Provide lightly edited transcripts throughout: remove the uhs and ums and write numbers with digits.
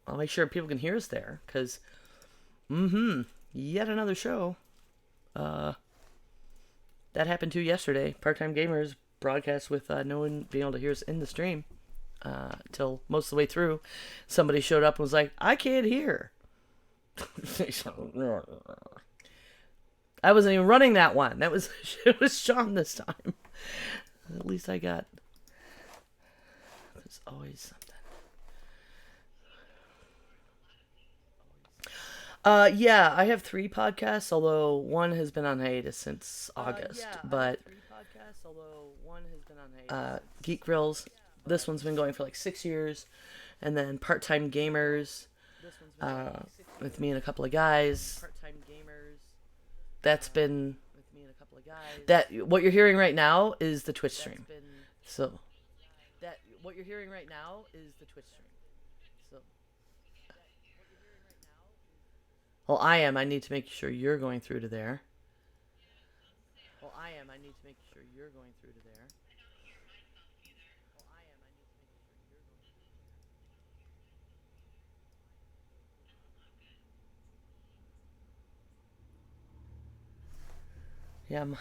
I'll make sure people can hear us there, because, yet another show. That happened too yesterday. Part-time Gamers broadcast with no one being able to hear us in the stream till most of the way through. Somebody showed up and was like, I can't hear. I wasn't even running that one. It was Sean this time. At least I got. There's always something. Yeah, I have 3 podcasts, although one has been on hiatus since August. But Geek Grills, this one's been going for like 6 years, and then Part-Time Gamers, with me and a couple of guys. That's been that. What you're hearing right now is the Twitch stream. So that what you're hearing right now is the Twitch stream. So. Well, I am. I need to make sure you're going through to there. Yeah, I'm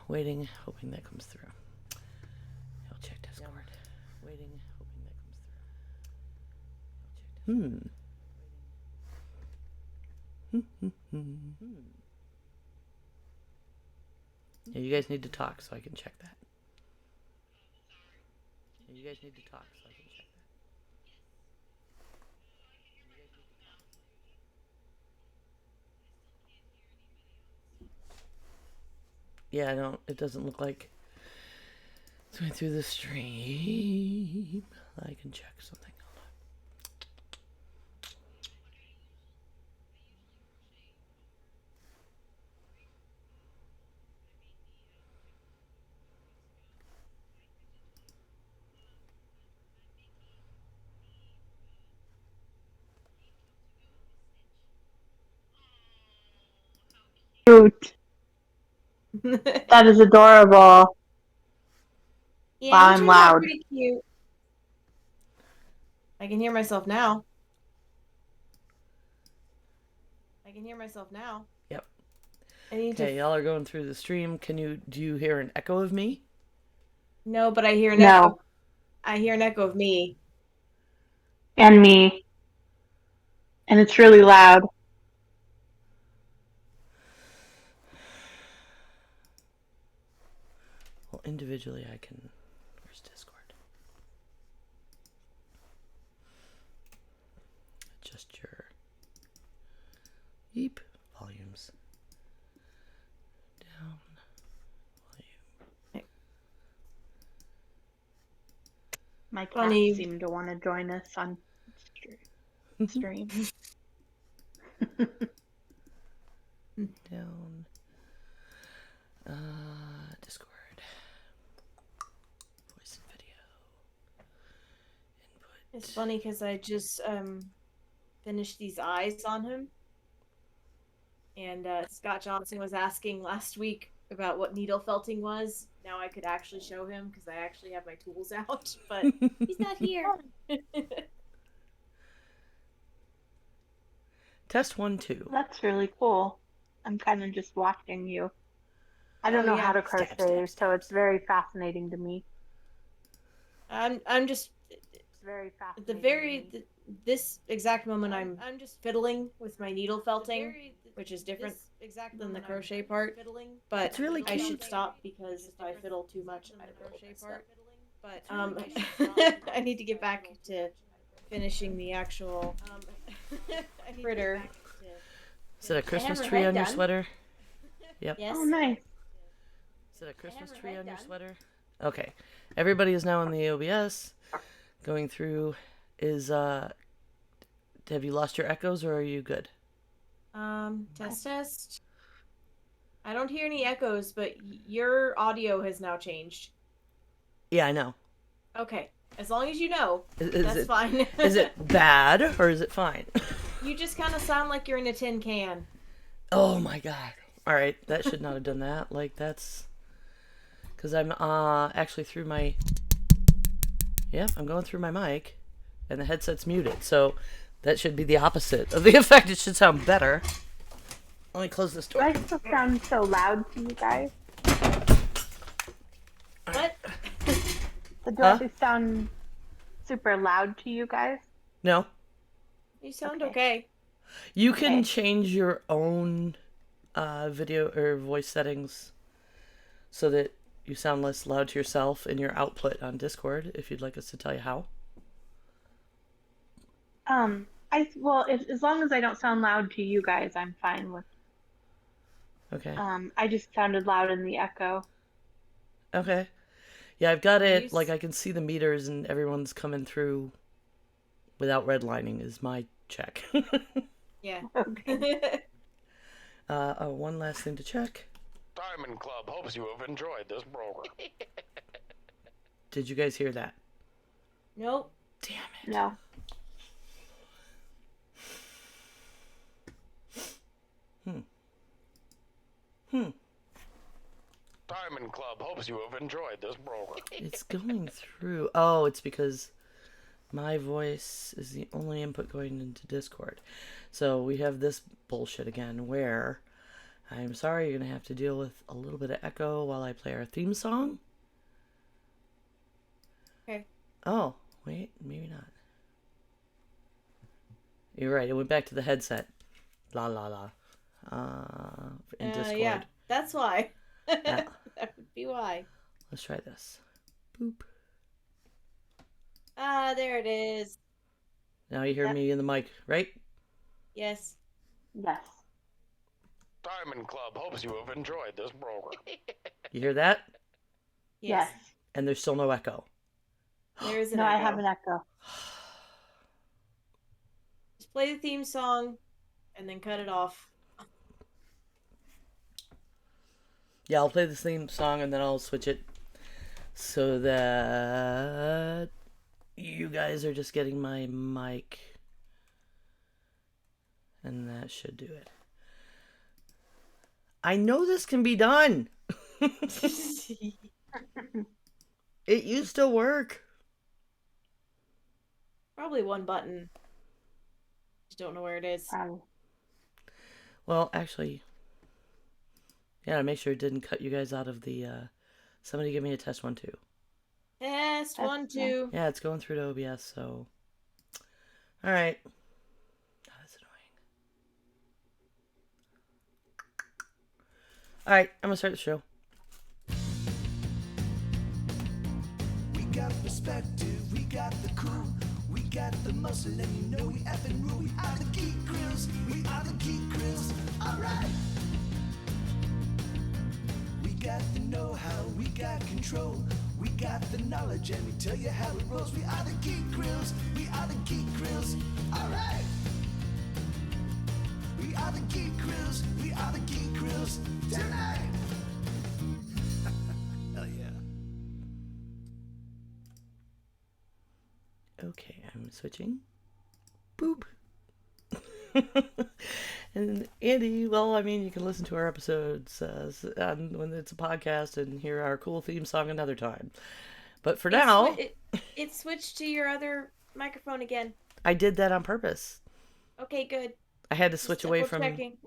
waiting, hoping that comes through. I'll check Discord. Waiting, hoping that comes through. Yeah, you guys need to talk so I can check that. Yeah, I don't. It doesn't look like it's going through the stream. I can check something. Cute. That is adorable. Yeah, Wow, I'm loud. Pretty cute. I can hear myself now. Yep. Okay, y'all are going through the stream. Do you hear an echo of me? No, but I hear an echo. I hear an echo of me. And me. And it's really loud. Well, individually I can... Where's Discord? Adjust your... Yeep. Volumes. Down. Volume. My cat seemed to want to join us on stream. Down. Discord. Voice and video. Input. It's funny because I just finished these eyes on him. And Scott Johnson was asking last week about what needle felting was. Now I could actually show him because I actually have my tools out, but he's not here. Test 1, 2. That's really cool. I'm kind of just watching you. I don't know how to crochet, so it's very fascinating to me. I'm just... It's very fascinating. This exact moment I'm just fiddling with my needle felting, which is different than the crochet part. But it's really cute. I should stop because if I fiddle too much, I crochet part. But I need to get back to finishing the actual critter. Is it a Christmas tree on your sweater? Yep. Yes. Oh, nice. Is it a Christmas tree on your sweater? Okay. Everybody is now in the OBS. Going through is, have you lost your echoes or are you good? Test. I don't hear any echoes, but your audio has now changed. Yeah, I know. Okay. As long as you know, that's fine. Is it bad or is it fine? You just kind of sound like you're in a tin can. Oh my god. Alright, that should not have done that. Like, that's... Because I'm actually through my... Yep, I'm going through my mic. and the headset's muted. So that should be the opposite of the effect. It should sound better. Let me close this door. Do I still sound so loud to you guys? What? Do I sound super loud to you guys? No. You sound okay. You can change your own video or voice settings so that you sound less loud to yourself in your output on Discord, if you'd like us to tell you how. As long as I don't sound loud to you guys, I'm fine with. Okay. I just sounded loud in the echo. Okay. Yeah, I've got it. Like, I can see the meters and everyone's coming through without redlining is my check. Yeah. Okay. One last thing to check. Diamond Club hopes you have enjoyed this program. Did you guys hear that? Nope. Damn it. No. Diamond Club hopes you have enjoyed this program. It's going through. Oh, it's because my voice is the only input going into Discord. So we have this bullshit again where I'm sorry you're going to have to deal with a little bit of echo while I play our theme song. Okay. Oh, wait, maybe not. You're right, it went back to the headset. La la la. In Discord. Yeah, that's why. Yeah. That would be why. Let's try this. Boop. Ah, there it is. Now you hear me in the mic, right? Yes. Yes. Diamond Club hopes you have enjoyed this program. You hear that? Yes. And there's still no echo. There is an No, echo. I have an echo. Just play the theme song and then cut it off. Yeah, I'll play the theme song and then I'll switch it so that you guys are just getting my mic. And that should do it. I know this can be done. It used to work. Probably one button. Just don't know where it is. Well, actually, yeah, make sure it didn't cut you guys out of the, somebody give me a test 1, 2. Test 1, 2. Yeah, it's going through to OBS, so. All right. Oh, that's annoying. All right, I'm going to start the show. We got perspective, we got the crew, we got the muscle, and you know we effing rule. We are the Geek Grills, we are the Geek Grills, alright. We got the know-how, we got control, we got the knowledge, and we tell you how it rolls. We are the Geek Grills, we are the Geek Grills, alright. We are the Geek Grills, we are the Geek Grills, tonight. Hell yeah. Okay, I'm switching. Boop. And Andie, well, I mean, you can listen to our episodes when it's a podcast and hear our cool theme song another time. But for now, it switched to your other microphone again. I did that on purpose. Okay, good. I had to switch away from. Checking.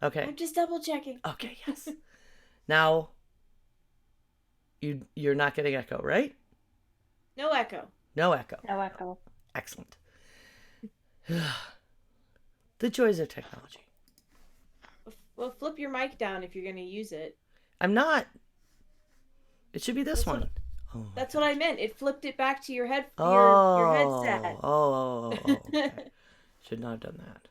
Okay. I'm just double checking. Okay. Yes. Now, you're not getting echo, right? No echo. No echo. No echo. Excellent. The joys of technology. Well, flip your mic down if you're going to use it. I'm not. It should be this one. That's what I meant. It flipped it back to your your headset. Okay. Should not have done that.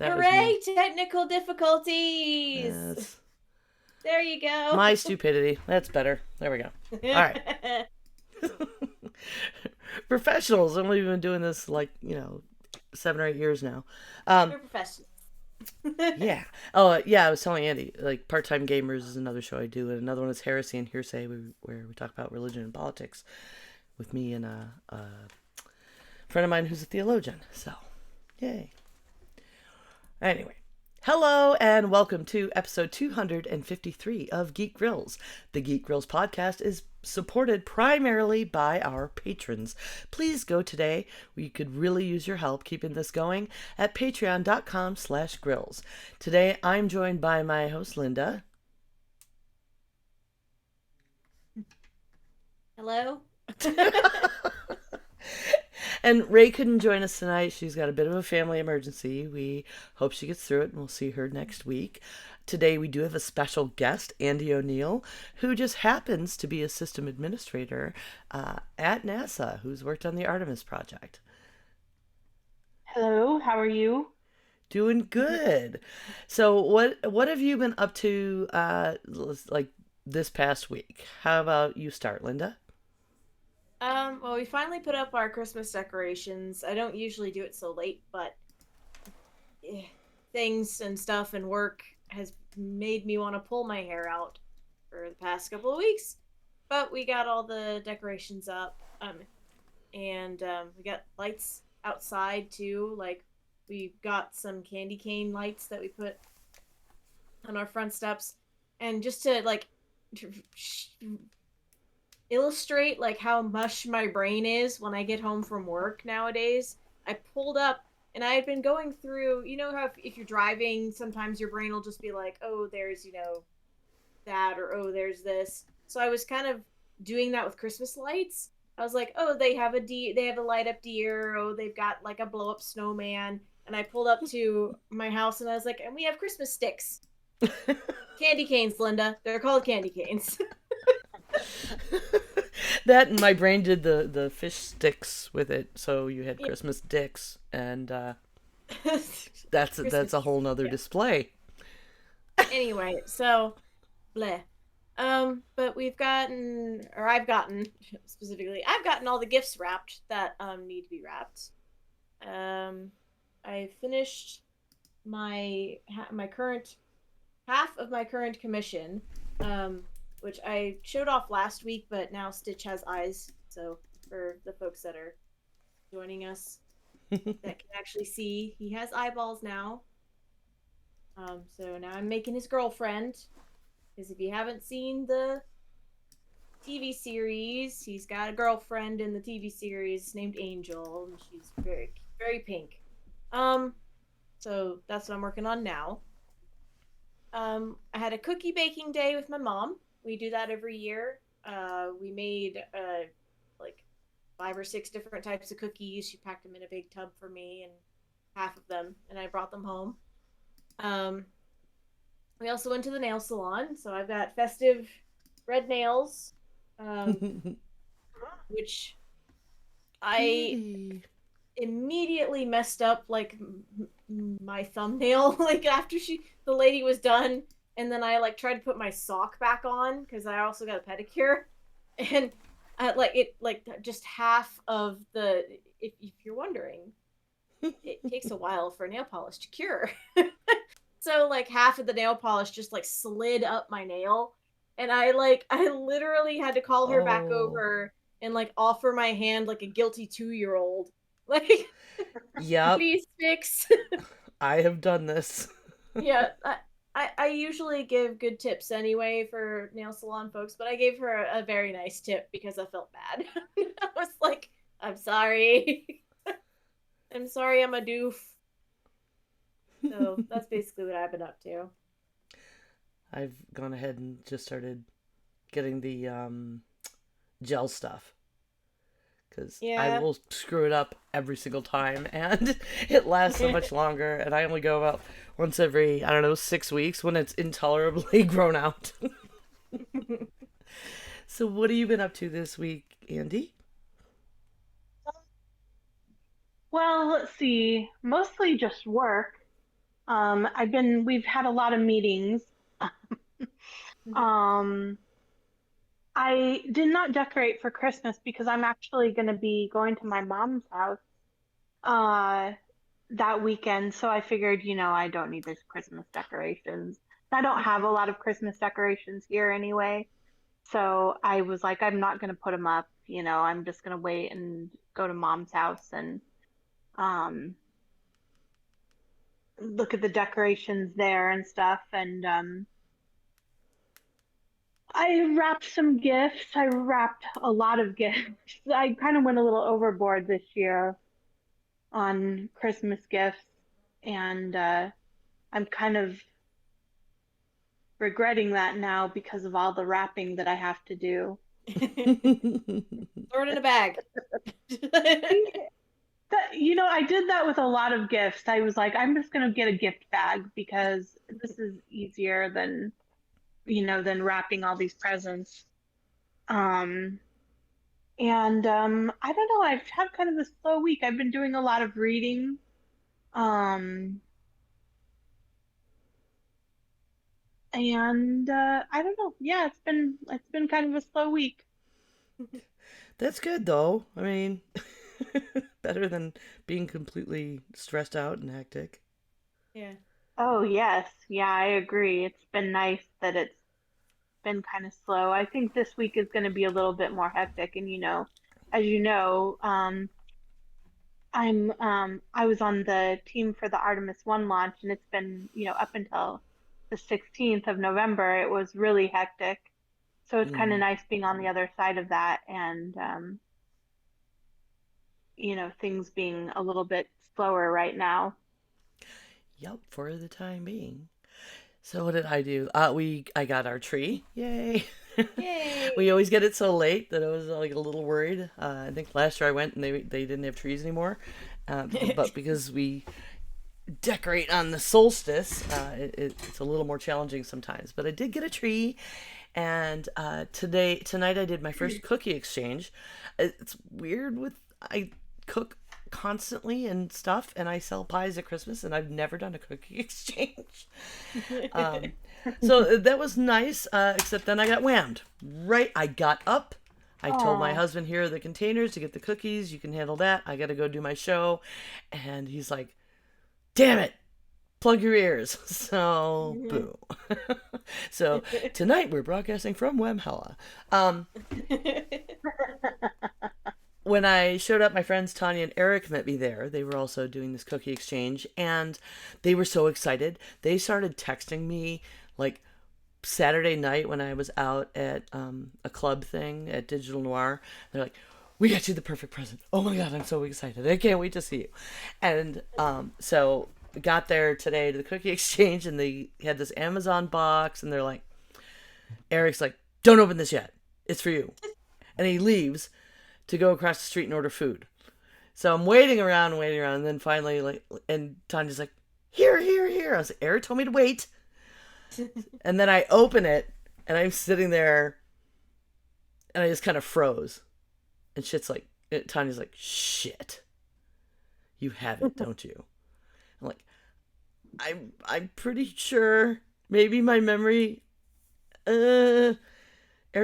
Hooray! Technical difficulties. Yes. There you go. My stupidity. That's better. There we go. All right. Professionals. I've only been doing this 7 or 8 years now. We're professionals. Yeah. Oh, yeah. I was telling Andie, Part-Time Gamers is another show I do, and another one is Heresy and Hearsay, where we talk about religion and politics with me and a friend of mine who's a theologian. So, yay. Anyway, Hello and welcome to episode 253 of Geek Grills. The Geek Grills podcast is supported primarily by our patrons. Please go today. We could really use your help keeping this going at patreon.com/grills. Today I'm joined by my host Linda. Hello? And Ray couldn't join us tonight. She's got a bit of a family emergency. We hope she gets through it, and we'll see her next week. Today we do have a special guest, Andie O'Neill, who just happens to be a system administrator at NASA, who's worked on the Artemis project. Hello, how are you? Doing good. So what have you been up to like this past week? How about you start, Linda? Well, we finally put up our Christmas decorations. I don't usually do it so late, but things and stuff and work has made me want to pull my hair out for the past couple of weeks. But we got all the decorations up, and we got lights outside too. Like, we got some candy cane lights that we put on our front steps, and just to illustrate like how mush my brain is when I get home from work nowadays, I pulled up and I had been going through, you know how if you're driving, sometimes your brain will just be like, oh, there's, that, or oh, there's this. So I was kind of doing that with Christmas lights. I was like, oh, they have a light up deer, oh, they've got like a blow up snowman. And I pulled up to my house and I was like, and we have Christmas sticks. Candy canes, Linda. They're called candy canes. That and my brain did the fish sticks with it, so you had Christmas dicks, and that's a whole nother display. Anyway, so bleh. But I've gotten specifically, I've gotten all the gifts wrapped that need to be wrapped. I finished my current half of my current commission, which I showed off last week, but now Stitch has eyes. So for the folks that are joining us that can actually see, he has eyeballs now. So now I'm making his girlfriend. Because if you haven't seen the TV series, he's got a girlfriend in the TV series named Angel, and she's very, very pink. So that's what I'm working on now. I had a cookie baking day with my mom. We do that every year. We made like 5 or 6 different types of cookies. She packed them in a big tub for me and half of them, and I brought them home. We also went to the nail salon, so I've got festive red nails, which I immediately messed up like my thumbnail like after the lady was done, and then I like tried to put my sock back on because I also got a pedicure, and just half of the if you're wondering, it takes a while for nail polish to cure. So like half of the nail polish just like slid up my nail, and I literally had to call her back over and like offer my hand like a guilty 2-year-old. Like, yep. Please fix. I have done this. Yeah, I usually give good tips anyway for nail salon folks, but I gave her a very nice tip because I felt bad. I was like, I'm sorry. I'm sorry I'm a doof. So that's basically what I've been up to. I've gone ahead and just started getting the gel stuff. Because I will screw it up every single time, and it lasts so much longer, and I only go about once every, 6 weeks when it's intolerably grown out. So what have you been up to this week, Andie? Well, let's see. Mostly just work. We've had a lot of meetings. I did not decorate for Christmas because I'm actually going to be going to my mom's house that weekend. So I figured, I don't need those Christmas decorations. I don't have a lot of Christmas decorations here anyway. So I was like, I'm not going to put them up. I'm just going to wait and go to mom's house and look at the decorations there and stuff. And I wrapped some gifts. I wrapped a lot of gifts. I kind of went a little overboard this year on Christmas gifts, and I'm kind of regretting that now because of all the wrapping that I have to do. Throw it in a bag. I did that with a lot of gifts. I was like, I'm just gonna get a gift bag because this is easier than wrapping all these presents. Um, and I don't know, I've had kind of a slow week. I've been doing a lot of reading. Um, and I don't know. Yeah, it's been kind of a slow week. That's good though. I mean, better than being completely stressed out and hectic. Yeah. Oh, yes. Yeah, I agree. It's been nice that it's been kind of slow. I think this week is going to be a little bit more hectic. And, as you know, I was on the team for the Artemis 1 launch, and it's been, up until the 16th of November, it was really hectic. So it's kind of Mm. nice being on the other side of that and, things being a little bit slower right now. Yep, for the time being. So what did I do? I got our tree. Yay! Yay! We always get it so late that I was like a little worried. I think last year I went and they didn't have trees anymore, but because we decorate on the solstice, it's a little more challenging sometimes. But I did get a tree, and tonight I did my first cookie exchange. It's weird I cook constantly and stuff, and I sell pies at Christmas, and I've never done a cookie exchange. Um, so that was nice, except then I got whammed. Right, I got up. I told my Oh, husband, here are the containers to get the cookies. You can handle that. I got to go do my show. And he's like, damn it, plug your ears. So, boo. So, tonight we're broadcasting from Wemhella. When I showed up, my friends Tanya and Eric met me there. They were also doing this cookie exchange, and they were so excited. They started texting me like Saturday night when I was out at a club thing at Digital Noir. They're like, "We got you the perfect present. Oh my god, I'm so excited! I can't wait to see you." And so we got there today to the cookie exchange, and they had this Amazon box, and they're like, Eric's like, "Don't open this yet. It's for you." And he leaves to go across the street and order food. So I'm waiting around, and then finally, and Tanya's like, "Here, here, here." I was like, Eric told me to wait. And then I open it, and I'm sitting there, and I just kind of froze. And Tanya's like, "Shit, you have it, don't you?" I'm like, I'm pretty sure. Maybe my memory. Eric's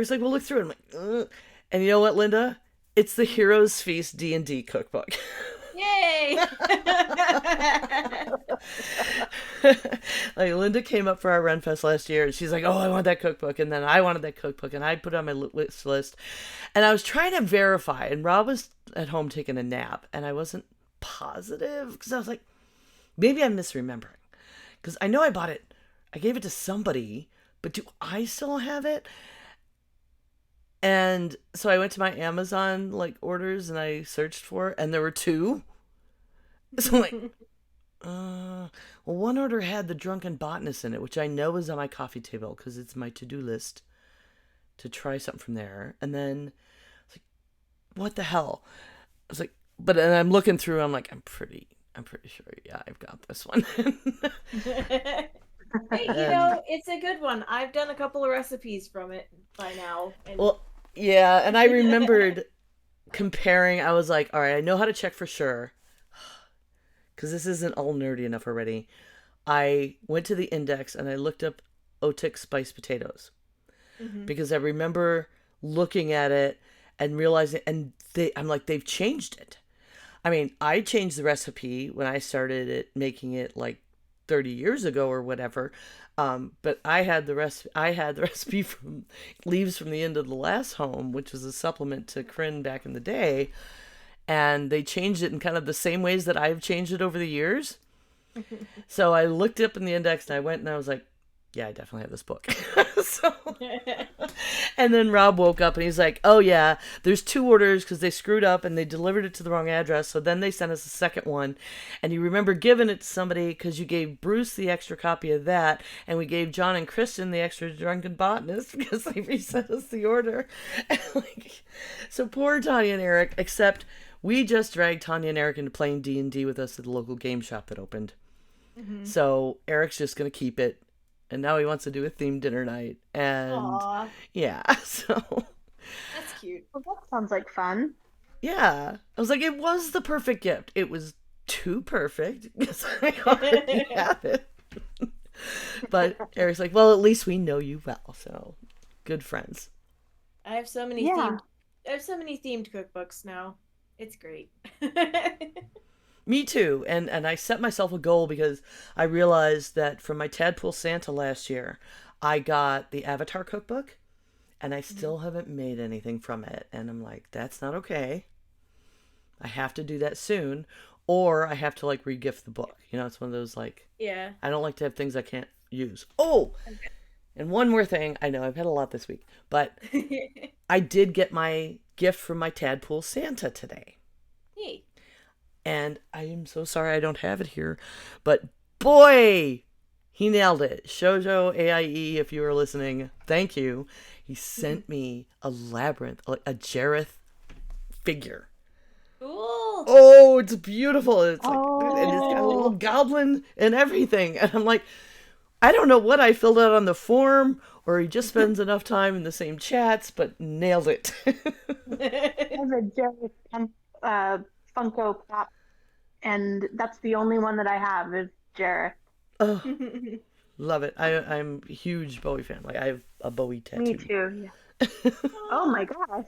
like, "Well, look through it." I'm like, And you know what, Linda? It's the Heroes Feast D&D cookbook. Yay! Like Linda came up for our Renfest last year, and she's like, "Oh, I want that cookbook," and then I wanted that cookbook, and I put it on my wish list, and I was trying to verify, and Rob was at home taking a nap, and I wasn't positive because I was like, maybe I'm misremembering, because I know I bought it, I gave it to somebody, but do I still have it? And so I went to my Amazon orders and I searched for it, and there were two. So I'm like, well, one order had the Drunken Botanist in it, which I know is on my coffee table because it's my to-do list to try something from there. And then I was like, what the hell? I was like, and I'm looking through. I'm like, I'm pretty sure. Yeah, I've got this one. Hey, And, it's a good one. I've done a couple of recipes from it by now. And well, yeah, and I remembered comparing. I was like, all right, I know how to check for sure because this isn't all nerdy enough already. I went to the index and I looked up Otik spiced potatoes because I remember looking at it and realizing, and I'm like, they've changed it. I mean, I changed the recipe when I started making it like 30 years ago or whatever. But I had the recipe. I had the recipe from Leaves from the End of the Last Home, which was a supplement to Crin back in the day, and they changed it in kind of the same ways that I've changed it over the years. So I looked up in the index and I went and I was like, yeah, I definitely have this book. So, and then Rob woke up and he's like, oh yeah, there's 2 orders because they screwed up and they delivered it to the wrong address. So then they sent us a second one. And you remember giving it to somebody because you gave Bruce the extra copy of that. And we gave John and Kristen the extra Drunken Botanist because they resent us the order. And like, so poor Tanya and Eric, except we just dragged Tanya and Eric into playing D&D with us at the local game shop that opened. So Eric's just going to keep it. And now he wants to do a themed dinner night. And Aw, yeah, so that's cute. Well, that sounds like fun. yeah. I was like, it was the perfect gift. It was too perfect because I already had it. But Eric's like, well, at least we know you well. So good friends. I have so many Yeah. themed cookbooks now. It's great. Me too. And I set myself a goal because I realized that from my Tadpool Santa last year, I got the Avatar cookbook and I still haven't made anything from it. And I'm like, that's not okay. I have to do that soon. Or I have to like regift the book. You know, it's one of those like, Yeah. I don't like to have things I can't use. Oh, and one more thing. I know I've had a lot this week, but I did get my gift from my Tadpool Santa today. Hey. And I am so sorry I don't have it here, but boy, he nailed it. Shoujo AIE, if you were listening, thank you. He sent me a labyrinth, a Jareth figure. Cool. Oh, it's beautiful. It's like, and it's got a Oh. little goblin and everything. And I'm like, I don't know what I filled out on the form, or he just spends enough time in the same chats, but nailed it. I have a Jerry Funko Pop, and that's the only one that I have is Jareth. Oh, love it. I'm a huge Bowie fan. Like I have a Bowie tattoo. Me too. Yeah. Oh my gosh,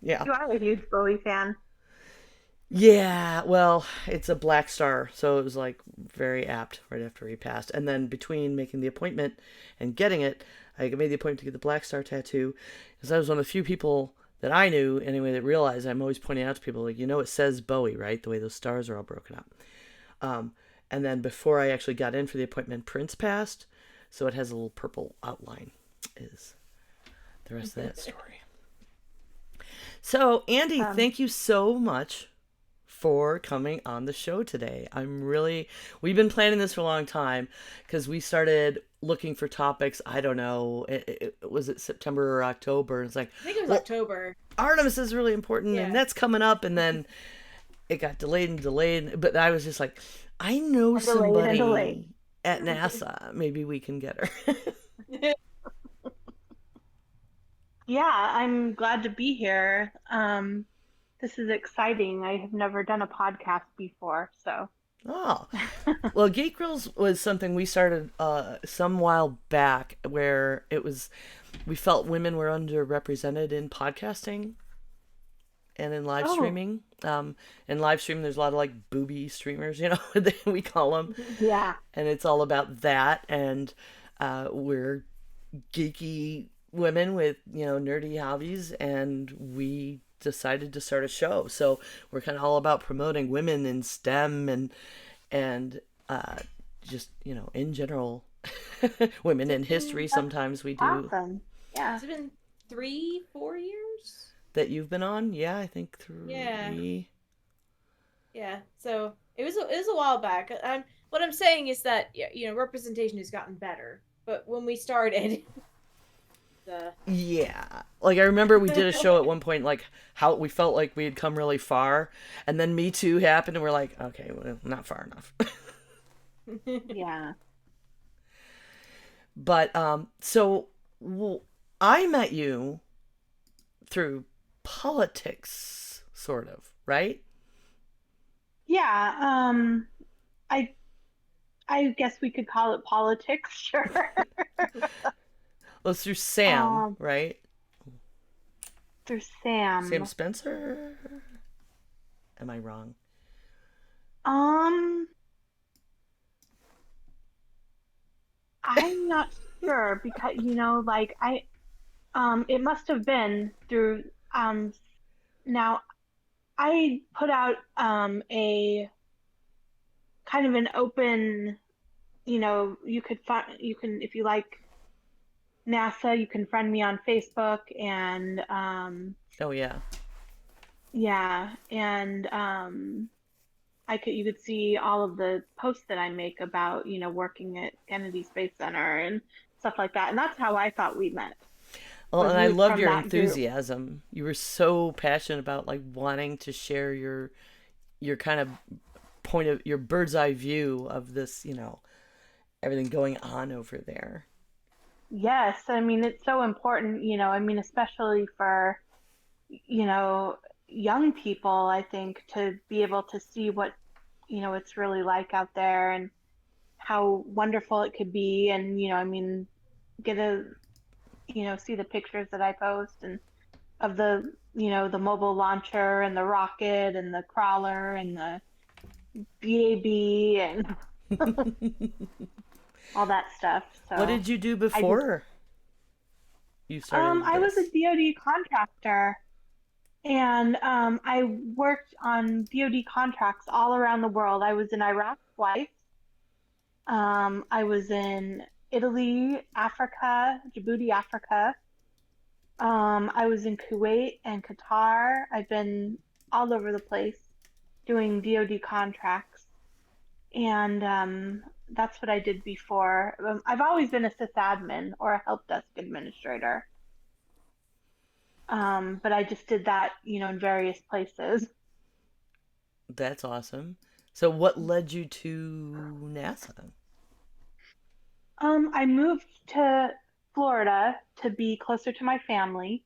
Yeah. you are a huge Bowie fan. Yeah, well, it's a black star, so it was like very apt right after he passed. And then between making the appointment and getting it, I made the appointment to get the black star tattoo because I was one of the few people that I knew anyway that realized I'm always pointing out to people like, it says Bowie, right? The way those stars are all broken up. And then before I actually got in for the appointment, Prince passed, so it has a little purple outline. Is the rest of that story. So, Andie, thank you so much for coming on the show today. We've been planning this for a long time because we started looking for topics. I don't know, was it September or October? It's like, I think it was October. Artemis is really important and that's coming up. And then it got delayed and delayed. But I was just like, I know somebody at NASA. Maybe we can get her. Yeah, I'm glad to be here. This is exciting. I have never done a podcast before, so. Oh, well, Geek Grills was something we started some while back where we felt women were underrepresented in podcasting and in live streaming. In live streaming, there's a lot of like booby streamers, we call them. Yeah. And it's all about that. And we're geeky women with, nerdy hobbies, and we decided to start a show. So we're kind of all about promoting women in STEM and just in general women in history. Sometimes we do. Awesome. Yeah. Has it been 3-4 years that you've been on? Yeah, I think 3. Yeah, so it was a while back. What I'm saying is that representation has gotten better, but when we started yeah, like I remember we did a show at one point, like how we felt like we had come really far, and then Me Too happened, and we're like, okay, well, not far enough. Yeah. But so I met you through politics, sort of, right? Yeah. I guess we could call it politics, sure. Well, it's through Sam, right? Through Sam. Sam Spencer? Am I wrong? I'm not sure because it must have been through now I put out a kind of an open, you can, if you like NASA, you can friend me on Facebook, and Oh yeah. yeah, and you could see all of the posts that I make about, working at Kennedy Space Center and stuff like that. And that's how I thought we met, Well, was and I we loved from your that group. enthusiasm. You were so passionate about like wanting to share your kind of point of your bird's eye view of this, everything going on over there. Yes, I mean it's so important, I mean especially for, you know, young people, I think, to be able to see what, it's really like out there and how wonderful it could be. And, I mean, get a, see the pictures that I post and of the, the mobile launcher and the rocket and the crawler and the BAB and all that stuff. What So did you do I just, before you started I was a this? DoD contractor, and I worked on DoD contracts all around the world. I was in Iraq twice. I was in Italy, Africa, Djibouti, Africa. I was in Kuwait and Qatar. I've been all over the place doing DoD contracts, and that's what I did before. I've always been a sysadmin or a help desk administrator, but I just did that, in various places. That's awesome. So what led you to NASA? I moved to Florida to be closer to my family,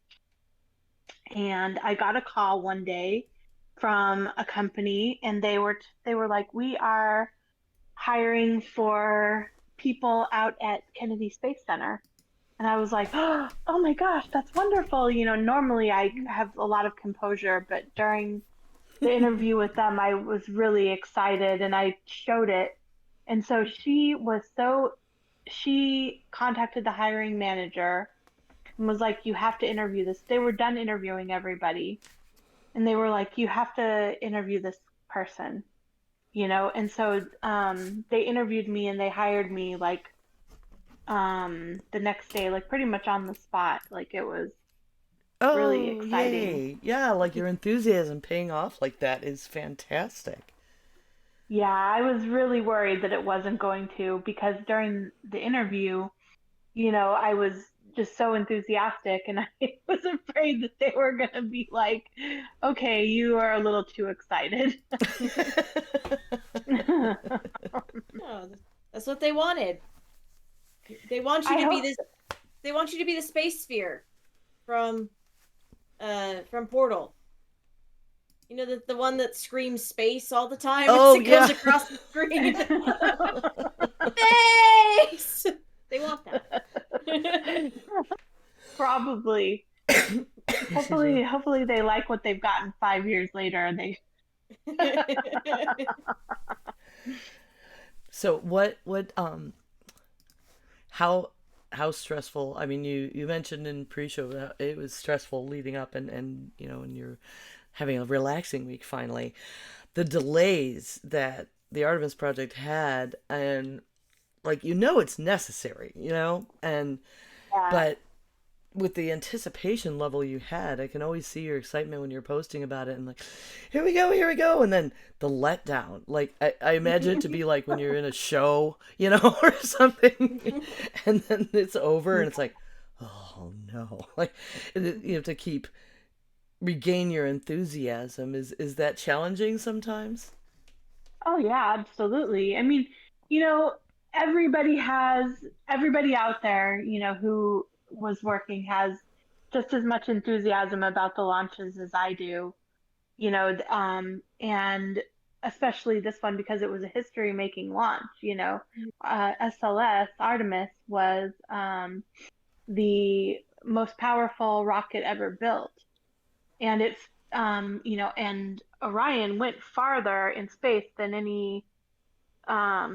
and I got a call one day from a company, and they were like, "We are hiring for people out at Kennedy Space Center." And I was like, "Oh my gosh, that's wonderful." Normally I have a lot of composure, but during the interview with them, I was really excited and I showed it. And so she contacted the hiring manager and was like, "You have to interview this." They were done interviewing everybody. And they were like, "You have to interview this person." And so they interviewed me and they hired me like the next day, like pretty much on the spot. Like it was really Oh, exciting. yay. Yeah, like your enthusiasm paying off like that is fantastic. Yeah, I was really worried that it wasn't going to, because during the interview, I was just so enthusiastic, and I was afraid that they were going to be like, "Okay, you are a little too excited." Oh, that's what they wanted. They want you I to be hope this. They want you to be the space sphere from Portal. You know, the one that screams space all the time as Oh, it goes yeah. across the screen. Space. They want that. probably. Excuse me. Hopefully they like what they've gotten 5 years later, and they. So how how stressful, I mean, you mentioned in pre-show that it was stressful leading up, and and you're having a relaxing week finally. The delays that the Artemis project had, and like it's necessary, and Yeah. but with the anticipation level you had, I can always see your excitement when you're posting about it, and like, here we go, and then the letdown. Like I imagine it to be like when you're in a show, or something, and then it's over, and it's like, oh no, like you have to keep regain your enthusiasm. Is that challenging sometimes? Oh yeah, absolutely. I mean, you know, everybody out there, who was working has just as much enthusiasm about the launches as I do, and especially this one because it was a history-making launch. SLS Artemis was the most powerful rocket ever built, and and Orion went farther in space than any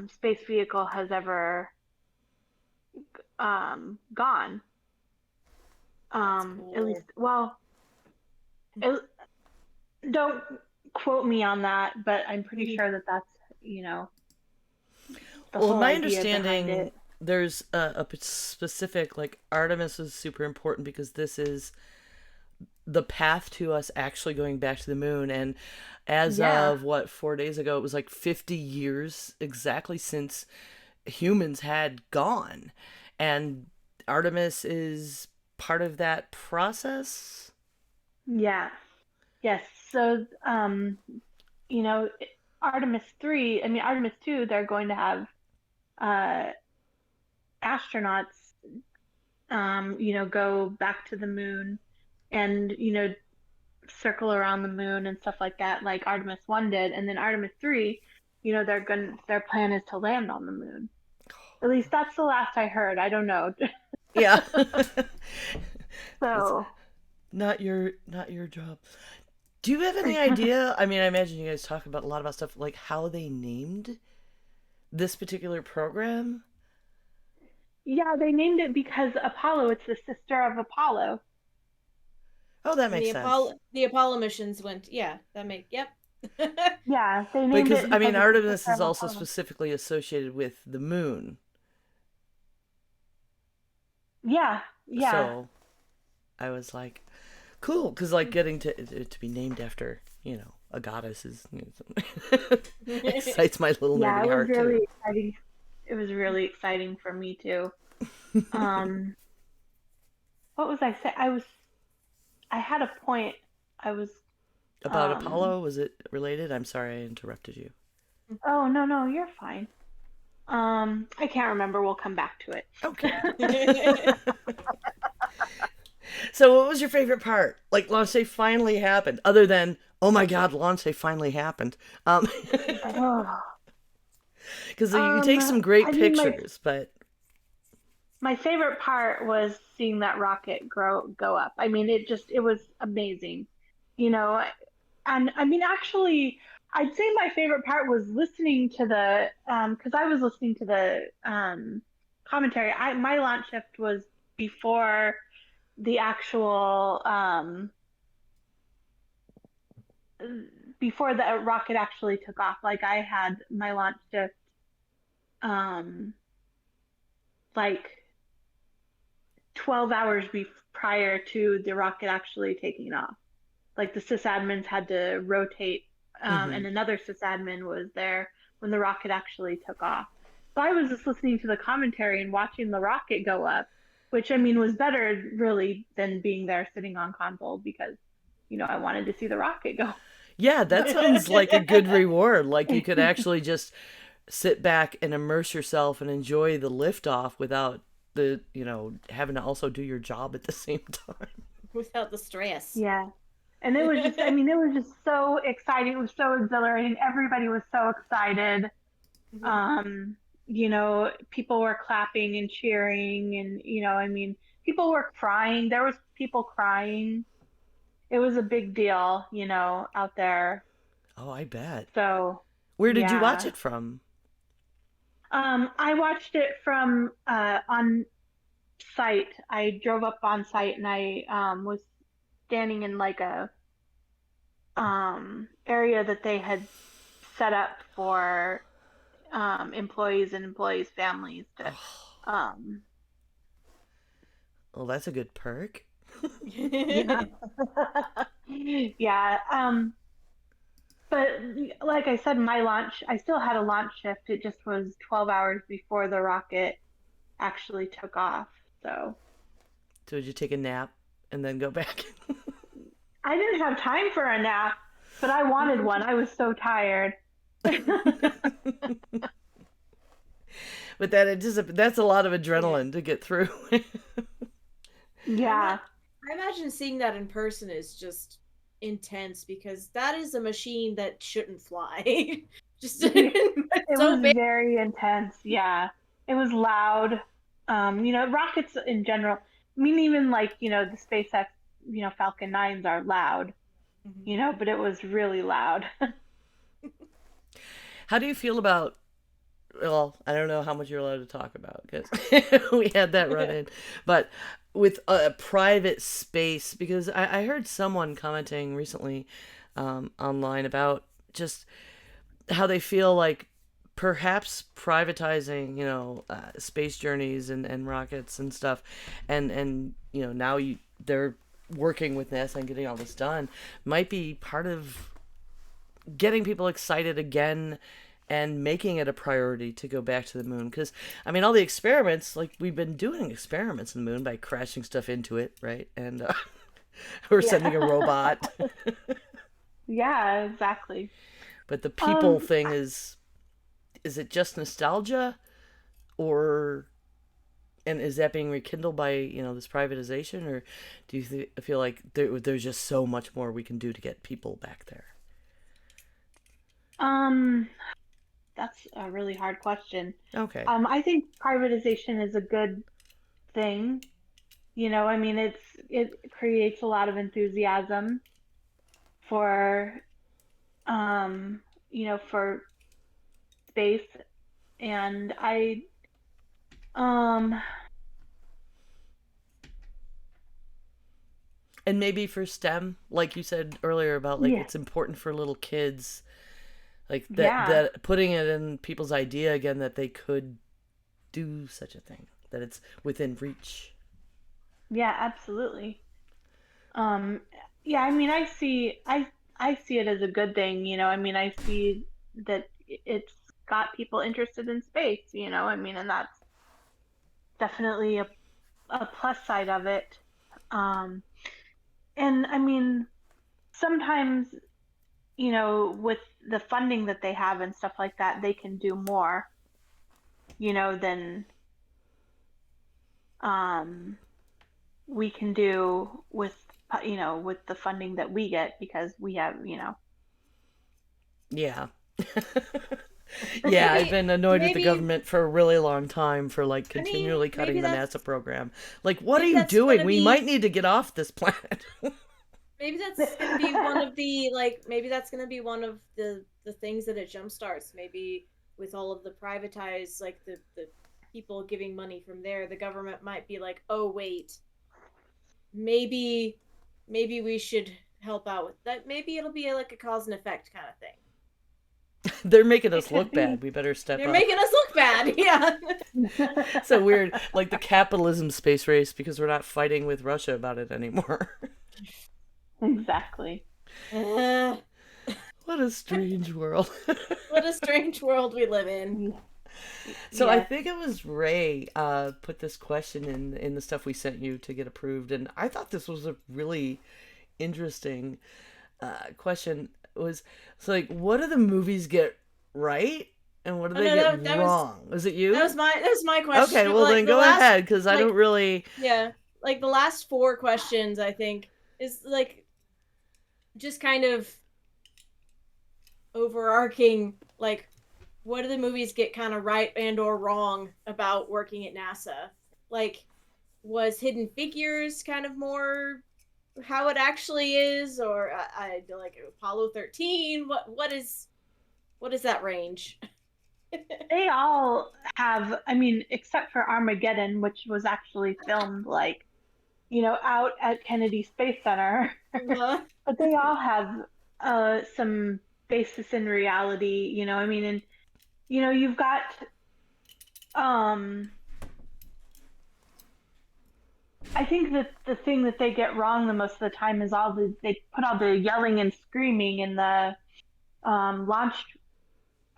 space vehicle has ever gone. That's At cool. least, well, it, don't quote me on that, but I'm pretty sure that that's, you know, the Well, whole my idea behind understanding, it. there's a specific, like, Artemis is super important because this is the path to us actually going back to the moon. And as Yeah. of, 4 days ago, it was like 50 years exactly since humans had gone. And Artemis is part of that process. Yeah. Yes. So, you know, Artemis 3, I mean, Artemis 2, they're going to have uh, astronauts, go back to the moon and, circle around the moon and stuff like that, like Artemis 1 did. And then Artemis 3, their plan is to land on the moon. At least that's the last I heard. I don't know. Yeah. It's So, not your job. Do you have any idea? I mean, I imagine you guys talk about a lot about stuff like how they named this particular program. yeah, they named it because Apollo, it's the sister of Apollo. Oh, that And makes sense. The Apollo missions went. Yeah, that make. Yep. Yeah, they named Because it I mean, because it's the Artemis sister is of also Apollo. specifically associated with the moon. Yeah, yeah. So I was like, cool, because like getting to be named after a goddess is excites my little Yeah, nerdy it was heart too. really exciting. It was really exciting for me too. Um, what was I saying? I had a point. I was, About um, Apollo, was it related? I'm sorry I interrupted you. oh, no, no, you're fine. I can't remember. We'll come back to it. Okay. So what was your favorite part? Like launch day finally happened, other than oh my god, launch day finally happened. Um, Oh, because you take some great I mean, pictures, but my favorite part was seeing that rocket go up. I mean, it was amazing, you know. And I mean, actually, I'd say my favorite part was listening to the because I was listening to the commentary. My launch shift was before the actual before the rocket actually took off. Like I had my launch shift um like 12 hours prior to the rocket actually taking off. Like the sysadmins had to rotate, hmm and another sysadmin was there when the rocket actually took off. So I was just listening to the commentary and watching the rocket go up, which I mean was better really than being there sitting on console because, I wanted to see the rocket go. yeah, that sounds like a good reward. Like you could actually just sit back and immerse yourself and enjoy the liftoff without the having to also do your job at the same time. Without the stress. Yeah. And it was just, I mean, it was just so exciting. It was so exhilarating. Everybody was so excited. Um, People were clapping and cheering and, I mean, people were crying. There was people crying. It was a big deal, out there. Oh, I bet. So, Where did you watch yeah. it from? I watched it from on site. I drove up on site and I was standing in like a area that they had set up for employees and employees' families to um, Oh, that's a good perk. yeah. Yeah. But like I said, I still had a launch shift. It just was 12 hours before the rocket actually took off. So So did you take a nap and then go back? I didn't have time for a nap, but I wanted one. I was so tired. But that's a lot of adrenaline to get through. Yeah. I imagine seeing that in person is just intense because that is a machine that shouldn't fly. Just It so was big. very intense. Yeah. It was loud. Rockets in general. I mean, even like, the SpaceX, Falcon 9s are loud, but it was really loud. How do you feel about? Well, I don't know how much you're allowed to talk about because we had that run in, but with a private space, because I heard someone commenting recently online about just how they feel like perhaps privatizing, space journeys and rockets and stuff, and now they're working with NASA and getting all this done, might be part of getting people excited again and making it a priority to go back to the moon. Because, I mean, all the experiments, like, we've been doing experiments in the moon by crashing stuff into it, right? And we're sending a robot. Yeah, exactly. But the people thing is it just nostalgia? And is that being rekindled by, this privatization? Or do you feel like there's just so much more we can do to get people back there? That's a really hard question. Okay. I think privatization is a good thing. I mean, it creates a lot of enthusiasm for, for space, and and maybe for STEM, like you said earlier about, like, yeah, it's important for little kids, like yeah, that putting it in people's idea again that they could do such a thing, that it's within reach. yeah, absolutely. Yeah, I mean, I see it as a good thing. I mean, I see that it's got people interested in space. I mean, and that's definitely a plus side of it. Um, and I mean, sometimes, with the funding that they have and stuff like that, they can do more, than we can do with, with the funding that we get, because we have, Yeah. Yeah, I've been annoyed with the maybe government for a really long time for, like, I mean, continually cutting maybe the that's NASA program. Like, what are maybe you that's doing? gonna We be might need to get off this planet. maybe that's gonna be one of the maybe that's gonna be one of the things that it jumpstarts. Maybe with all of the privatized, like the people giving money from there, the government might be like, oh wait, maybe we should help out with that. Maybe it'll be like a cause and effect kind of thing. They're making it us could look be. bad. We better step They're up. making us look bad. Yeah. So weird, like the capitalism space race, because we're not fighting with Russia about it anymore. Exactly. Uh, What a strange world. what a strange world we live in. So I Yes. think it was Ray put this question in the stuff we sent you to get approved, and I thought this was a really interesting question. It was, so, like, what do the movies get right and what do Oh they no, get that wrong? Was it you? that was my question. Okay, well, Like, then the go last, ahead, because I like, don't really. yeah, like the last 4 questions, I think, is like just kind of overarching, like, what do the movies get kind of right and or wrong about working at NASA? Like, was Hidden Figures kind of more how it actually is, or I like Apollo 13? What is that range? They all have, I mean, except for Armageddon, which was actually filmed, like, out at Kennedy Space Center. But they all have some basis in reality, I mean, and you've got I think that the thing that they get wrong the most of the time is they put all the yelling and screaming in the launch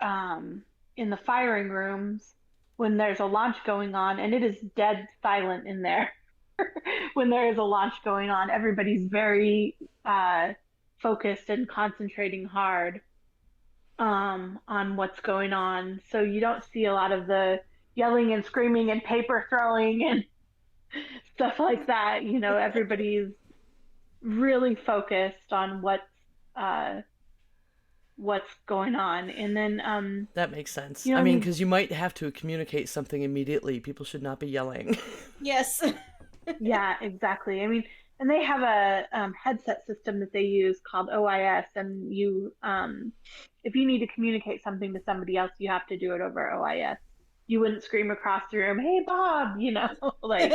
in the firing rooms when there's a launch going on, and it is dead silent in there. When there is a launch going on, everybody's very focused and concentrating hard on what's going on. So you don't see a lot of the yelling and screaming and paper throwing and stuff like that. Everybody's really focused on what's going on. And then That makes sense. I I mean, mean, because you might have to communicate something immediately. People should not be yelling. Yes. yeah, exactly. I mean, and they have a headset system that they use called OIS, and if you need to communicate something to somebody else, you have to do it over OIS. You wouldn't scream across the room, "Hey, Bob," like.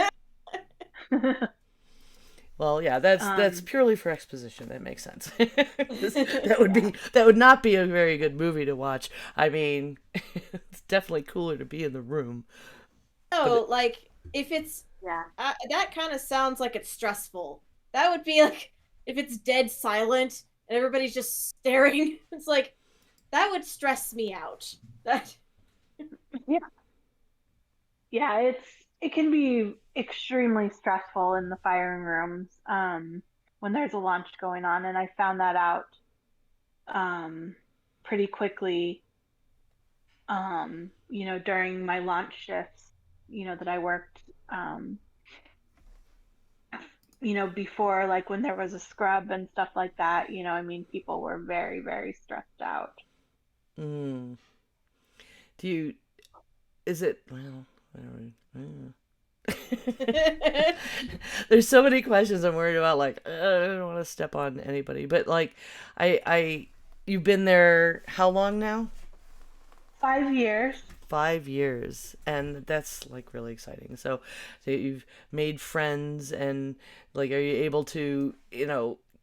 Well, yeah, that's Um, purely for exposition. That makes sense. That would not be a very good movie to watch. I mean, it's definitely cooler to be in the room, but No, like if it's yeah. that kind of sounds like it's stressful. That would be like if it's dead silent and everybody's just staring. It's like that would stress me out. That Yeah. Yeah, it can be extremely stressful in the firing rooms when there's a launch going on, and I found that out um, pretty quickly, during my launch shifts, that I worked, before, like when there was a scrub and stuff like that. I mean, people were very, very stressed out. mm, do you? Is it? Well, I don't. There's so many questions I'm worried about. Like, I don't want to step on anybody, but like, you've been there how long now? 5 years. 5 years, and that's like really exciting. So you've made friends, and like, are you able to,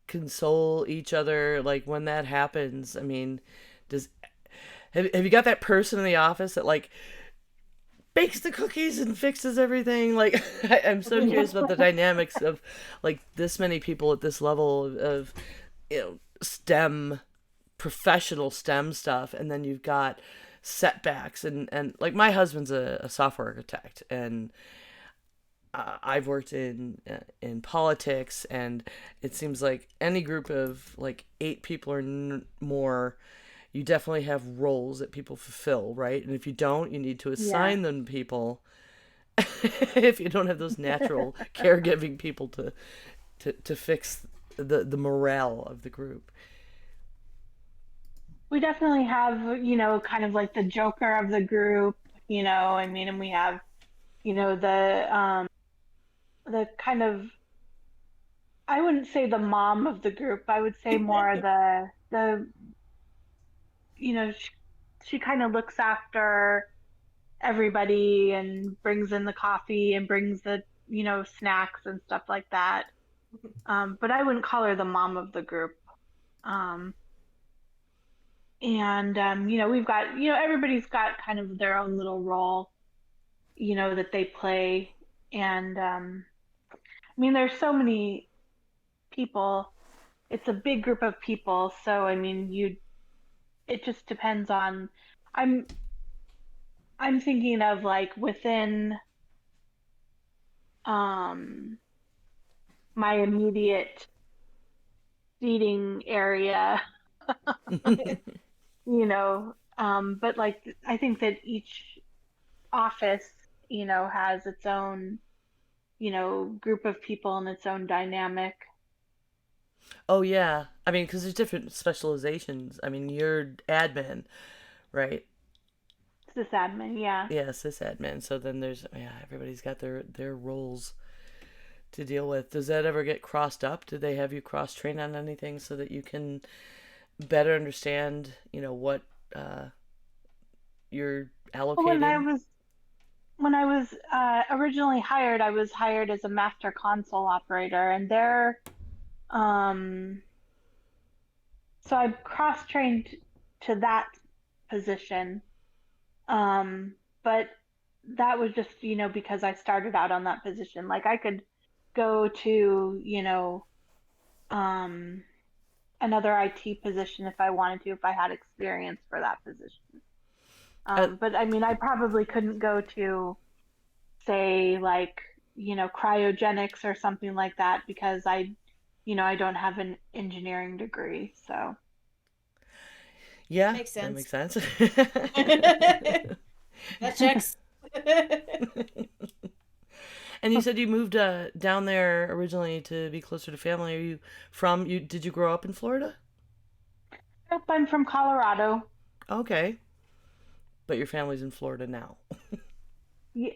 console each other like when that happens? I mean, does have you got that person in the office that like bakes the cookies and fixes everything? Like, I'm so curious about the dynamics of like this many people at this level of STEM, professional STEM stuff, and then you've got setbacks, and like my husband's a software architect, and I've worked in politics, and it seems like any group of like 8 people or more, you definitely have roles that people fulfill, right? And if you don't, you need to Yeah. assign them people. If you don't have those natural caregiving people to fix the morale of the group. We definitely have, kind of like the joker of the group, I mean, and we have, the kind of, I wouldn't say the mom of the group. I would say more the she kind of looks after everybody and brings in the coffee and brings the, snacks and stuff like that. But I wouldn't call her the mom of the group. Um, and we've got, everybody's got kind of their own little role, that they play. And I mean, there's so many people. It's a big group of people, so I mean, it just depends on. I'm I'm thinking of like within um my immediate seating area, but like I think that each office, has its own, group of people and its own dynamic. Oh yeah, I mean, because there's different specializations. I mean, you're admin, right? Sysadmin, yeah. Yeah, sysadmin. So then there's, yeah, everybody's got their roles to deal with. Does that ever get crossed up? Do they have you cross train on anything so that you can better understand, what you're Well, When I allocated? was when I was originally hired, I was hired as a master console operator, and um, so I cross trained to that position. But that was just, because I started out on that position. Like I could go to, um, another IT position if I wanted to, if I had experience for that position. Uh, But I mean, I probably couldn't go to, say, like, cryogenics or something like that because I don't have an engineering degree. So, yeah, makes that sense. makes sense. That checks. And you said you moved down there originally to be closer to family. Are you from you? Did you grow up in Florida? nope, I'm from Colorado. Okay, but your family's in Florida now.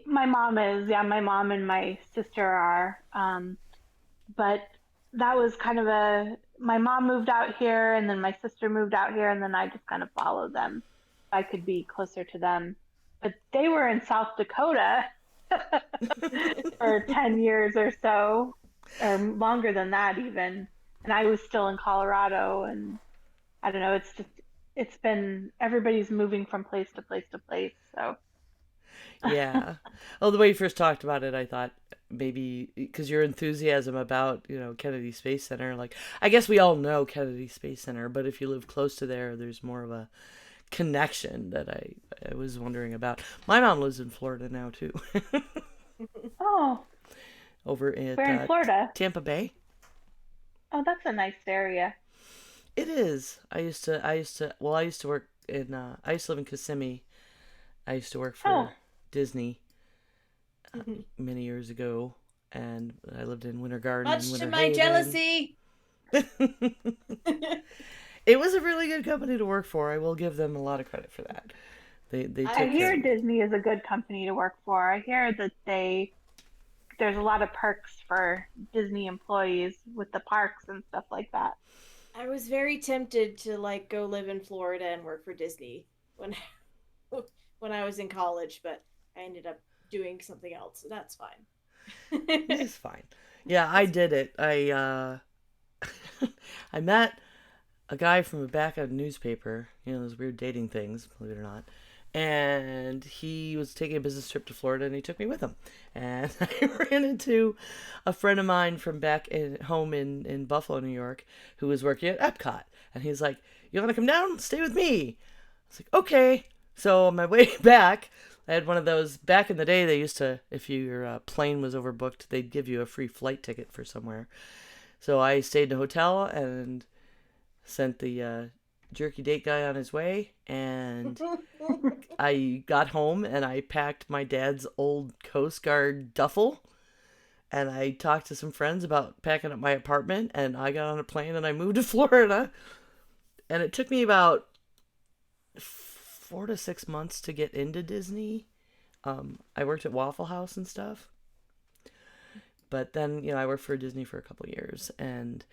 My mom is, yeah, my mom and my sister are. But that was kind of my mom moved out here and then my sister moved out here and then I just kind of followed them. I could be closer to them. But they were in South Dakota for 10 years or so. or longer than that even. And I was still in Colorado, and I don't know, it's been everybody's moving from place to place to place. So Yeah. Oh, the way you first talked about it, I thought maybe because your enthusiasm about, Kennedy Space Center, like, I guess we all know Kennedy Space Center, but if you live close to there, there's more of a connection that I was wondering about. My mom lives in Florida now, too, oh, over at we're in Florida. Tampa Bay. Oh, that's a nice area. It is. I used to work in, I used to live in Kissimmee. I used to work Oh, for Disney many years ago, and I lived in Winter Garden and Much to Winter my Haven. jealousy. It was a really good company to work for. I will give them a lot of credit for that. They I took care hear of me. Disney is a good company to work for. I hear that there's a lot of perks for Disney employees with the parks and stuff like that. I was very tempted to like go live in Florida and work for Disney when when I was in college, but I ended up doing something else, so that's fine. It's fine. Yeah, I That's did it. I met a guy from the back of a newspaper, those weird dating things, believe it or not. And he was taking a business trip to Florida and he took me with him. And I ran into a friend of mine from back home in Buffalo, New York, who was working at Epcot. And he's like, "You want to come down? Stay with me." I was like, "Okay." So on my way back, I had one of those. Back in the day, they used to, if your plane was overbooked, they'd give you a free flight ticket for somewhere. So I stayed in a hotel and sent the jerky date guy on his way, and I got home and I packed my dad's old Coast Guard duffel, and I talked to some friends about packing up my apartment, and I got on a plane and I moved to Florida. And it took me about 4 to 6 months to get into Disney. I worked at Waffle House and stuff, but then I worked for Disney for a couple years, and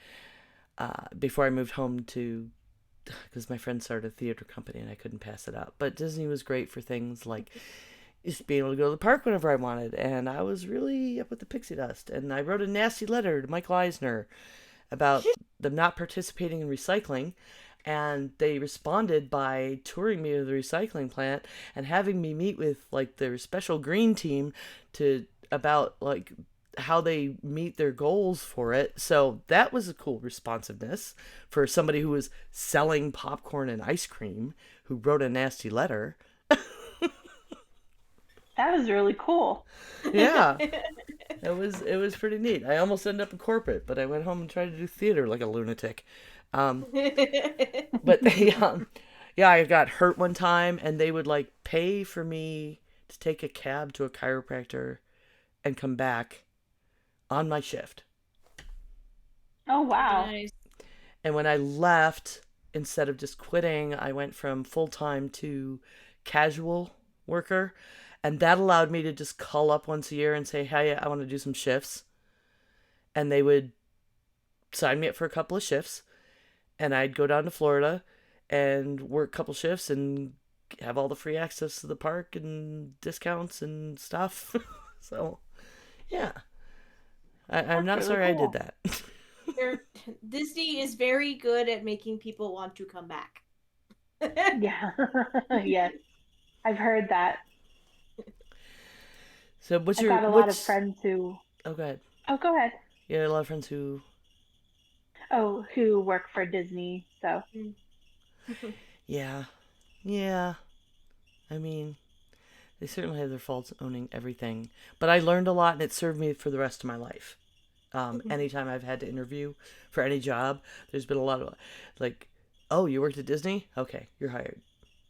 before I moved home to, because my friend started a theater company and I couldn't pass it up. But Disney was great for things like just being able to go to the park whenever I wanted, and I was really up with the pixie dust. And I wrote a nasty letter to Michael Eisner about them not participating in recycling, and they responded by touring me to the recycling plant and having me meet with like their special green team to about like how they meet their goals for it. So that was a cool responsiveness for somebody who was selling popcorn and ice cream who wrote a nasty letter. That was really cool. Yeah, it was pretty neat. I almost ended up in corporate, but I went home and tried to do theater like a lunatic. Um, but they yeah, I got hurt one time and they would like pay for me to take a cab to a chiropractor and come back on my shift. Oh, wow. Nice. And when I left, instead of just quitting, I went from full time to casual worker. And that allowed me to just call up once a year and say, "Hey, I want to do some shifts." And they would sign me up for a couple of shifts. And I'd go down to Florida and work a couple shifts and have all the free access to the park and discounts and stuff. So, yeah. I'm That's not really sorry I did cool. that. Disney is very good at making people want to come back. Yeah. Yes. I've heard that. So what's I've your got a lot of what's friends who, oh go ahead. oh, go ahead. Yeah, a lot of friends who Oh, who work for Disney. So, yeah. Yeah. I mean, they certainly have their faults owning everything. But I learned a lot and it served me for the rest of my life. Anytime I've had to interview for any job, there's been a lot of like, "Oh, you worked at Disney? Okay, you're hired."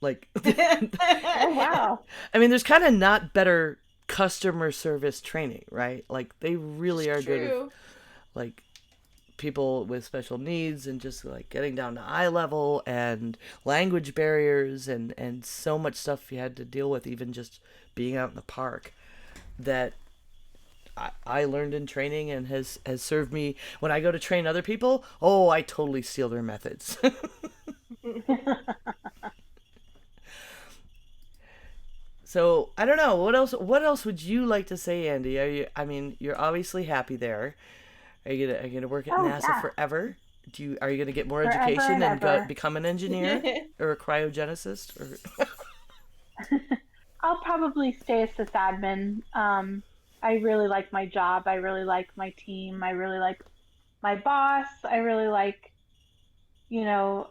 Like oh, wow. I mean, there's kind of not better customer service training, right? Like they really are good with True. like people with special needs and just like getting down to eye level and language barriers and so much stuff you had to deal with even just being out in the park that I learned in training and has served me when I go to train other people. Oh, I totally steal their methods. So I don't know what else. What else would you like to say, Andy? I mean, you're obviously happy there. Are you gonna work at Oh, NASA yeah. forever? Are you gonna get more Forever education and and go ever. become an engineer or a cryogenicist? Or I'll probably stay as sysadmin. I really like my job. I really like my team. I really like my boss. I really like, you know,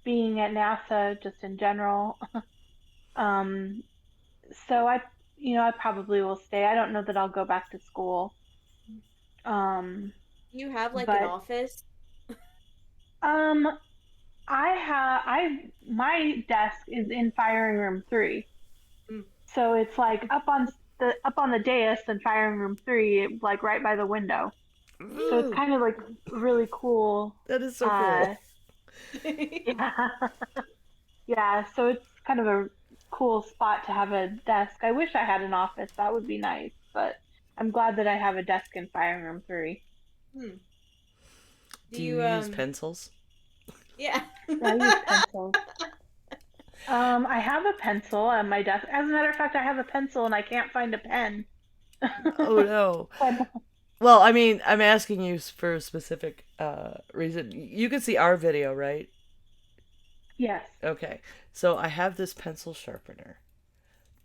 being at NASA just in general. Um, so I probably will stay. I don't know that I'll go back to school. Um, You have like an but office? um, my desk is in firing room 3. Mm. So it's like up on the dais in firing room 3, like right by the window. So it's Ooh, kind of like really cool. that is so cool. Uh, yeah, yeah. So it's kind of a cool spot to have a desk. I wish I had an office. That would be nice, but I'm glad that I have a desk in firing room 3. Hmm. Do Do you you use pencils? yeah. I use pencils. I have a pencil on my desk. As a matter of fact, I have a pencil and I can't find a pen. Oh no. But Well, I mean, I'm asking you for a specific reason. You can see our video, right? yes. Okay. So I have this pencil sharpener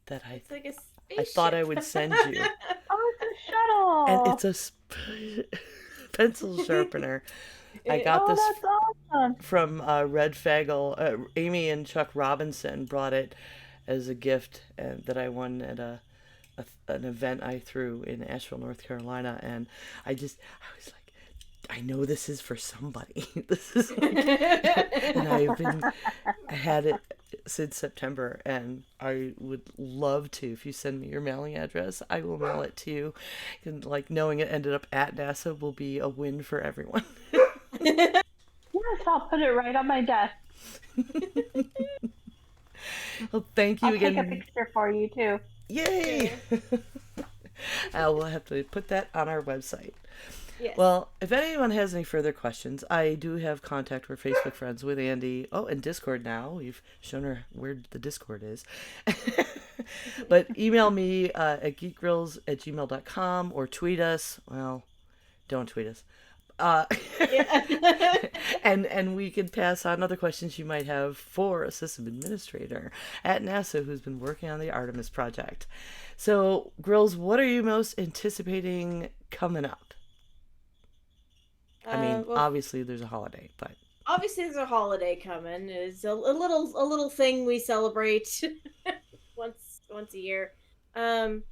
that It's like a I thought I spaceship. would send you, Oh, it's a and shuttle. it's a pencil sharpener. I got Oh, this that's awesome. from Red Fagel. Amy and Chuck Robinson brought it as a gift that I won at an event I threw in Asheville, North Carolina, and I was like, I know this is for somebody. This is like, and I had it since September, and I would love to. If you send me your mailing address, I will mail it to you. And like knowing it ended up at NASA will be a win for everyone. Yes, I'll put it right on my desk. Well, thank you I'll take a again. picture for you too. Yay! I will have to put that on our website. Yes. Well, if anyone has any further questions, I do have contact. We're Facebook friends with Andie. Oh, and Discord now. We've shown her where the Discord is. But email me at geekgrills@gmail.com or tweet us. Well, don't tweet us. Uh, Yeah. and we could pass on other questions you might have for a system administrator at NASA who's been working on the Artemis project. So, Grills, what are you most anticipating coming up? I mean, Well, obviously there's a holiday, but obviously there's a holiday coming. It's a little thing we celebrate once a year. Um,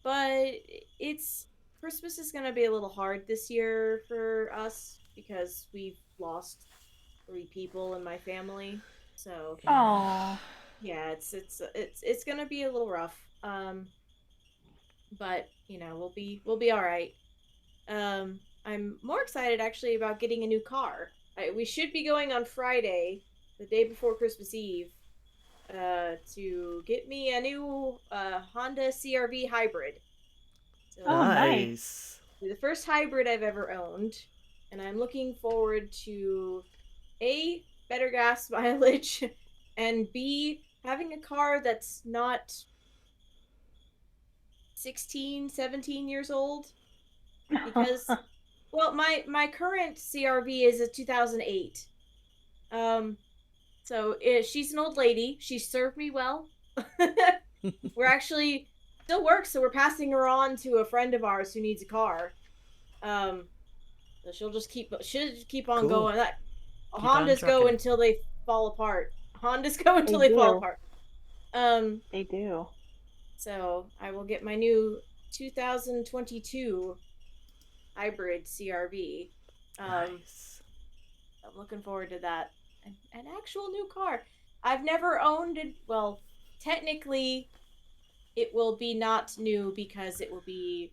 but it's Christmas is gonna be a little hard this year for us because we've lost 3 people in my family. So Oh, yeah, it's gonna be a little rough. But we'll be all right. I'm more excited actually about getting a new car. We should be going on Friday, the day before Christmas Eve, to get me a new Honda CRV hybrid. So oh, nice. nice. the first hybrid I've ever owned, and I'm looking forward to A, better gas mileage, and B, having a car that's not 16, 17 years old. Because, well, my current CRV is a 2008. So she's an old lady. She served me well. We're actually still works, so we're passing her on to a friend of ours who needs a car. So she'll just keep on Cool. going. Keep on Hondas go trucking. until they fall apart. Hondas go until They they fall do. apart. They do. So I will get my new 2022 hybrid CRV. Nice. I'm looking forward to that. An actual new car. I've never owned it. Well, technically, it will be not new because it will be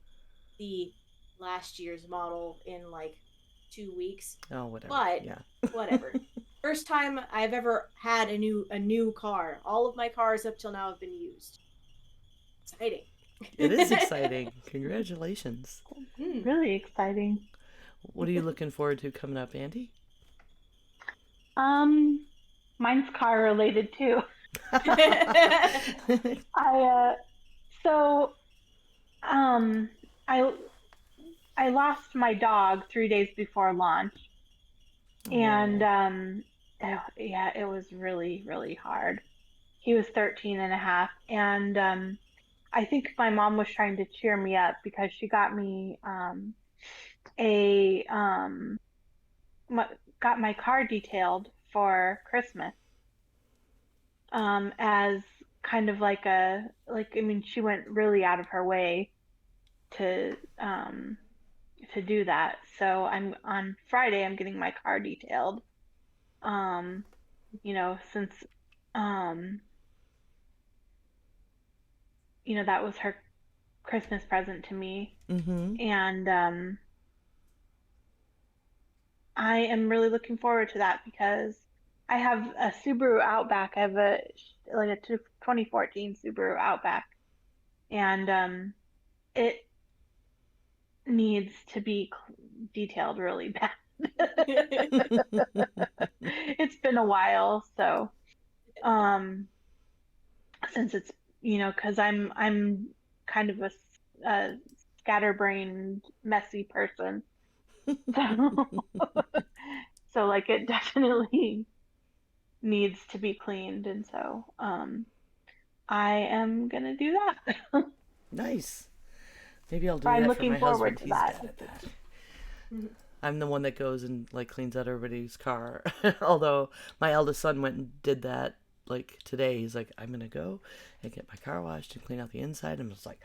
the last year's model in like 2 weeks. Oh, whatever. But yeah. whatever. First time I've ever had a new car. All of my cars up till now have been used. Exciting. It is exciting. Congratulations. Really exciting. What are you looking forward to coming up, Andie? Mine's car related too. I so Um, I I lost my dog 3 days before launch, and Oh. yeah, it was really, really hard. He was 13 and a half, and I think my mom was trying to cheer me up because she got me a my, got my car detailed for Christmas as kind of like I mean she went really out of her way to do that. So I'm on Friday I'm getting my car detailed. Um, since um, that was her Christmas present to me, Mm-hmm. and I am really looking forward to that because I have a Subaru Outback. I have a 2014 Subaru Outback, and it needs to be detailed really bad. It's been a while, so um, since it's because I'm kind of a scatterbrained, messy person, so so like it definitely needs to be cleaned, and so I am gonna do that. Nice. Maybe I'll do I'm that for looking my forward husband. to He's that. bad at that. I'm the one that goes and like cleans out everybody's car. Although my eldest son went and did that like today. He's like, I'm gonna go and get my car washed and clean out the inside. And I was like,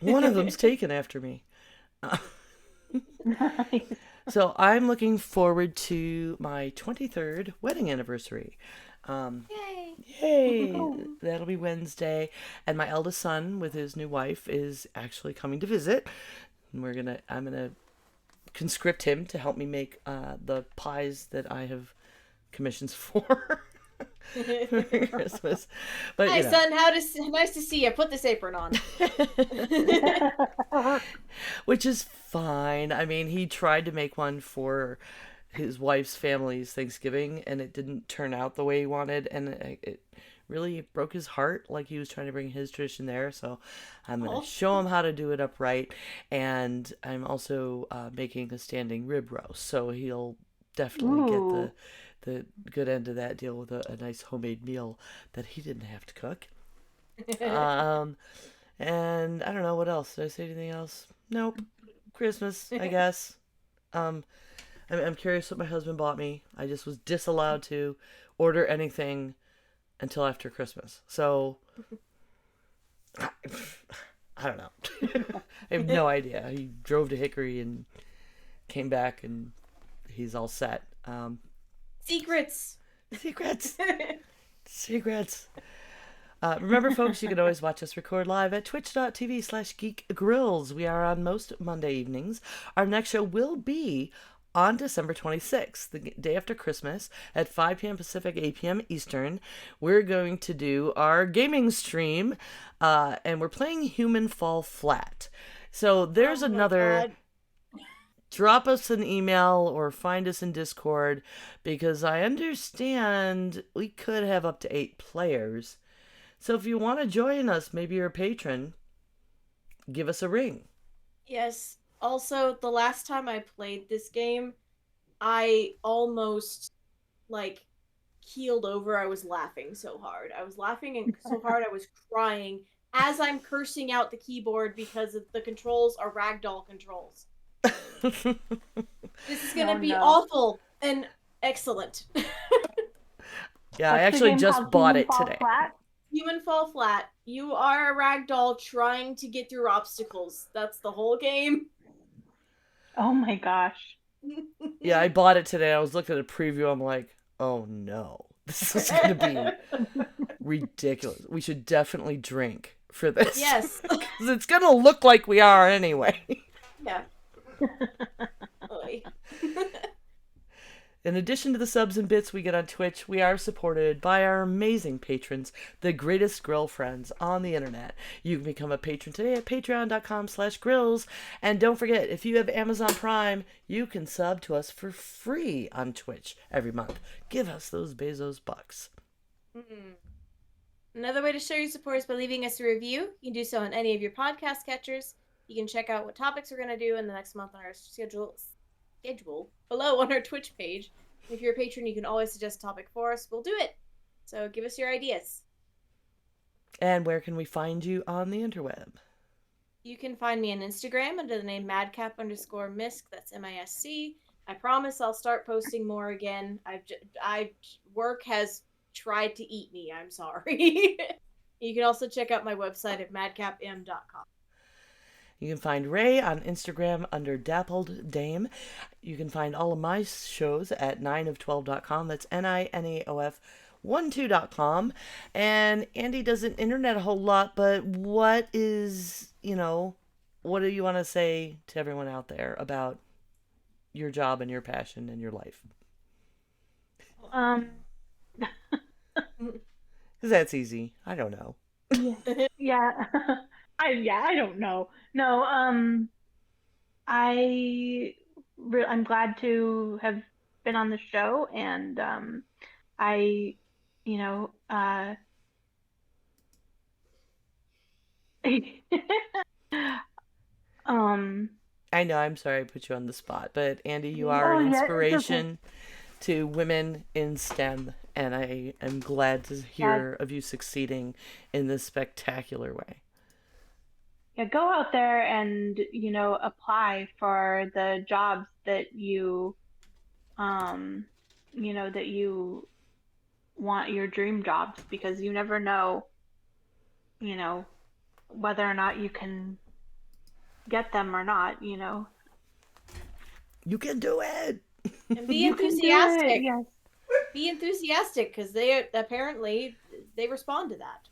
one of them's taken after me. Nice. So I'm looking forward to my 23rd wedding anniversary. Yay! Yay! That'll be Wednesday. And my eldest son with his new wife is actually coming to visit. And I'm gonna conscript him to help me make the pies that I have commissions for for Christmas. But Hi, son. Nice to see you. Put this apron on. which is fine. I mean, he tried to make one for his wife's family's Thanksgiving, and it didn't turn out the way he wanted, and it really broke his heart. Like he was trying to bring his tradition there, so I'm gonna Oh. show him how to do it upright, and I'm also making a standing rib roast, so he'll definitely get Ooh. the good end of that deal with a nice homemade meal that he didn't have to cook. Um, and I don't know what else. Did I say anything else? Nope. Christmas, I guess. Um, I'm curious what my husband bought me. I just was disallowed to order anything until after Christmas. So, I don't know. I have no idea. He drove to Hickory and came back and he's all set. Secrets. Secrets. Secrets. Remember, folks, you can always watch us record live at twitch.tv/geekgrills. We are on most Monday evenings. Our next show will be on December 26th, the day after Christmas, at 5 p.m. Pacific, 8 p.m. Eastern. We're going to do our gaming stream, and we're playing Human Fall Flat. So there's Oh my another... God. Drop us an email or find us in Discord, because I understand we could have up to 8 players. So if you want to join us, maybe you're a patron, give us a ring. Yes. Also, the last time I played this game, I almost like keeled over. I was laughing so hard. I was laughing and so hard I was crying as I'm cursing out the keyboard because the controls are ragdoll controls. This is gonna Oh, be no. awful and excellent. Yeah, I What's the actually game just called? bought Human it Fall today. Flat? Human Fall Flat. You are a ragdoll trying to get through obstacles. That's the whole game. Oh my gosh. Yeah, I bought it today. I was looking at a preview. I'm like, oh no, this is going to be ridiculous. We should definitely drink for this. Yes. Because it's going to look like we are anyway. Yeah. Oy. In addition to the subs and bits we get on Twitch, we are supported by our amazing patrons, the greatest grill friends on the internet. You can become a patron today at patreon.com/grills. And don't forget, if you have Amazon Prime, you can sub to us for free on Twitch every month. Give us those Bezos bucks. Another way to show your support is by leaving us a review. You can do so on any of your podcast catchers. You can check out what topics we're going to do in the next month on our schedule below on our Twitch page. If you're a patron, you can always suggest a topic for us. We'll do it. So give us your ideas. And where can we find you on the interweb? You can find me on Instagram under the name madcap_misc. That's MISC. I promise I'll start posting more again. Work has tried to eat me. I'm sorry. You can also check out my website at madcapm.com. You can find Ray on Instagram under Dappled Dame. You can find all of my shows at 9of12.com. That's NINAOF12.com. And Andie doesn't internet a whole lot, but what do you want to say to everyone out there about your job and your passion and your life? Because that's easy. I don't know. Yeah. I don't know. No, I'm glad to have been on the show, and I, you know, I know, I'm sorry I put you on the spot, but Andie, you Oh, are an yeah, it's okay. inspiration to women in STEM, and I am glad to hear of you succeeding in this spectacular way. Yeah, go out there and, apply for the jobs that you that you want, your dream jobs, because you never know, whether or not you can get them or not. You can do it. And be You can do it, enthusiastic. yes. Be enthusiastic, because they apparently respond to that.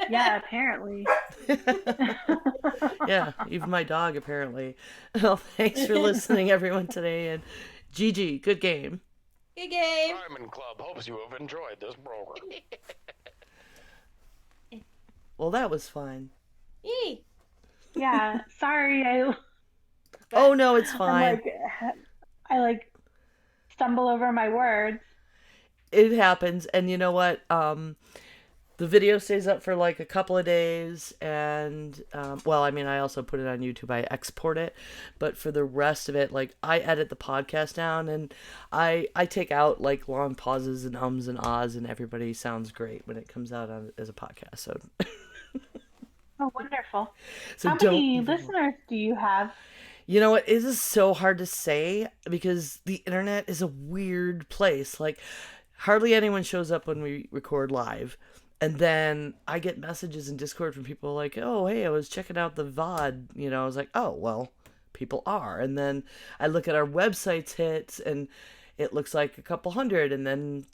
Yeah, apparently. Yeah, even my dog apparently. Well, thanks for listening, everyone, today, and GG, good game. Good game. Diamond Club hopes you have enjoyed this program. Well, that was fun. Yee. Yeah, sorry, Oh no, it's I'm fine. I stumble over my words. It happens, and you know what? The video stays up for like a couple of days, and I also put it on YouTube. I export it, but for the rest of it, like, I edit the podcast down, and I take out like long pauses and ums and ahs, and everybody sounds great when it comes out as a podcast. So, Oh, wonderful. so How don't many even worry. listeners do you have? You know what? It is so hard to say because the internet is a weird place. Like, hardly anyone shows up when we record live. And then I get messages in Discord from people like, oh, hey, I was checking out the VOD. I was like, oh, well, people are. And then I look at our website's hits, and it looks like a couple hundred. And then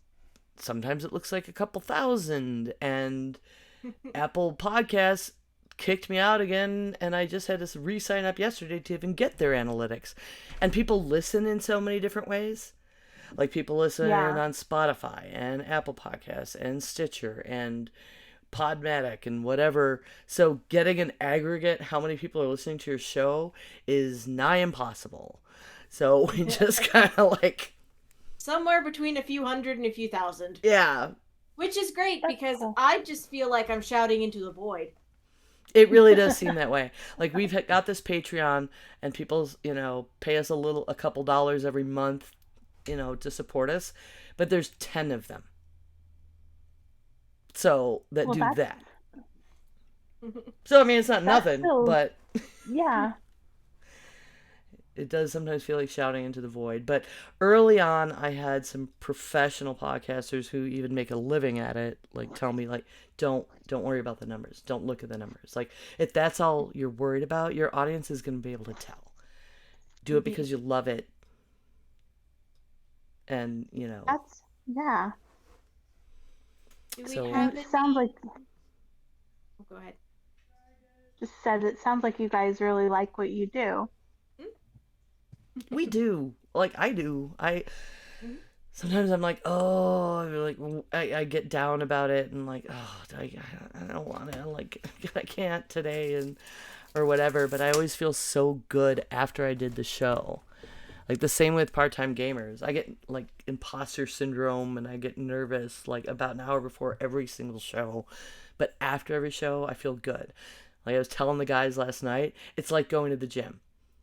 sometimes it looks like a couple thousand. And Apple Podcasts kicked me out again, and I just had to re-sign up yesterday to even get their analytics. And people listen in so many different ways. Like, people listen on Spotify and Apple Podcasts and Stitcher and Podmatic and whatever. So getting an aggregate how many people are listening to your show is nigh impossible. So we just kind of somewhere between a few hundred and a few thousand. Yeah. Which is great, That's because cool. I just feel like I'm shouting into the void. It really does seem that way. Like, we've got this Patreon, and people, pay us a couple dollars every month, to support us. But there's 10 of them. So, that Well, do that's- that. So, I mean, it's not That's nothing, still- but Yeah. it does sometimes feel like shouting into the void. But early on, I had some professional podcasters who even make a living at it, tell me, don't worry about the numbers. Don't look at the numbers. Like, if that's all you're worried about, your audience is going to be able to tell. Do it because you love it. And, That's, yeah. Do we So- have It any... sounds like, Oh, go ahead. just said, it sounds like you guys really like what you do. we do. Like, I do. Sometimes I'm like, oh, I get down about it, and like, oh, I don't want to, I can't today, or whatever. But I always feel so good after I did the show. Like the same with part-time gamers. I get like imposter syndrome and I get nervous like about an hour before every single show. But after every show, I feel good. Like I was telling the guys last night, it's like going to the gym.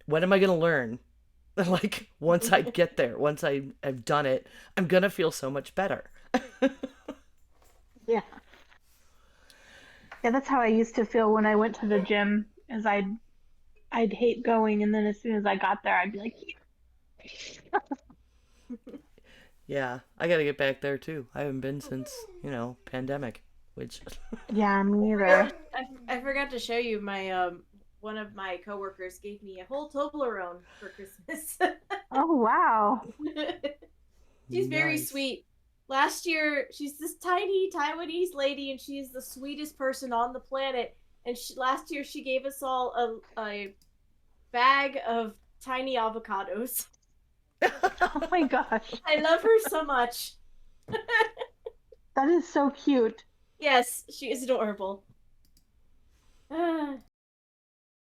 When am I going to learn? Like once I get there, once I've done it, I'm going to feel so much better. Yeah. Yeah, that's how I used to feel when I went to the gym. Is I'd hate going, and then as soon as I got there, I'd be like, Yeah, I got to get back there too. I haven't been since, pandemic, which yeah, me I either. forgot, I forgot to show you my one of my coworkers gave me a whole Toblerone for Christmas. Oh wow. She's very Nice. sweet. Last year, she's this tiny Taiwanese lady, and she's the sweetest person on the planet. And last year, she gave us all a bag of tiny avocados. Oh my gosh. I love her so much. That is so cute. Yes, she is adorable.